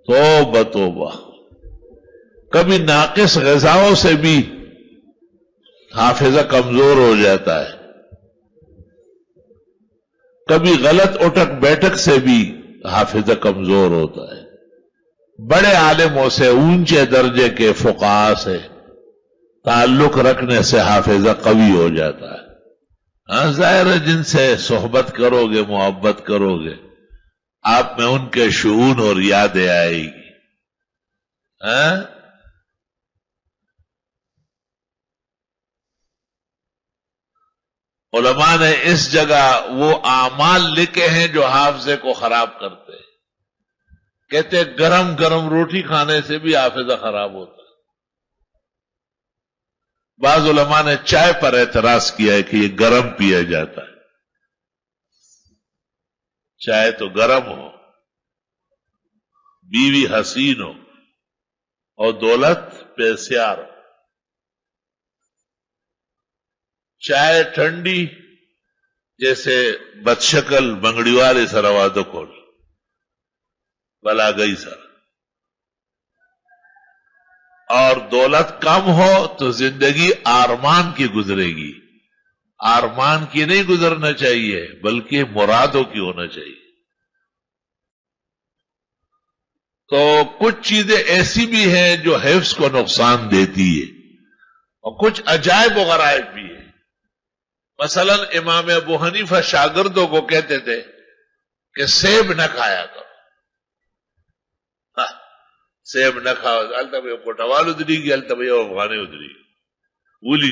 توبہ توبہ. کبھی ناقص غذاؤں سے بھی حافظہ کمزور ہو جاتا ہے، کبھی غلط اٹھک بیٹھک سے بھی حافظہ کمزور ہوتا ہے. بڑے عالموں سے، اونچے درجے کے فقہاء سے تعلق رکھنے سے حافظہ قوی ہو جاتا ہے. ہاں ظاہر ہے جن سے صحبت کرو گے، محبت کرو گے، آپ میں ان کے شعون اور یادیں آئے گی. ہاں علماء نے اس جگہ وہ اعمال لکھے ہیں جو حافظے کو خراب کرتے ہیں. کہتے گرم گرم روٹی کھانے سے بھی حافظہ خراب ہوتا ہے. بعض علماء نے چائے پر اعتراض کیا ہے کہ یہ گرم پیا جاتا ہے. چائے تو گرم ہو، بیوی حسین ہو اور دولت پیسیار ہو. چائے ٹھنڈی جیسے بدشکل بنگڑی والے سروادو کھول بلا گئی سر. اور دولت کم ہو تو زندگی آرمان کی گزرے گی. آرمان کی نہیں گزرنا چاہیے بلکہ مرادوں کی ہونا چاہیے. تو کچھ چیزیں ایسی بھی ہیں جو حفظ کو نقصان دیتی ہے اور کچھ عجائب و غرائب بھی ہیں. مثلا امام ابو حنیفہ شاگردوں کو کہتے تھے کہ سیب نہ کھایا کرو. سیب نہ کھاؤ، التا بھائی کوٹوال ادری گی، التا بھائی افغانے ادری گی، بولی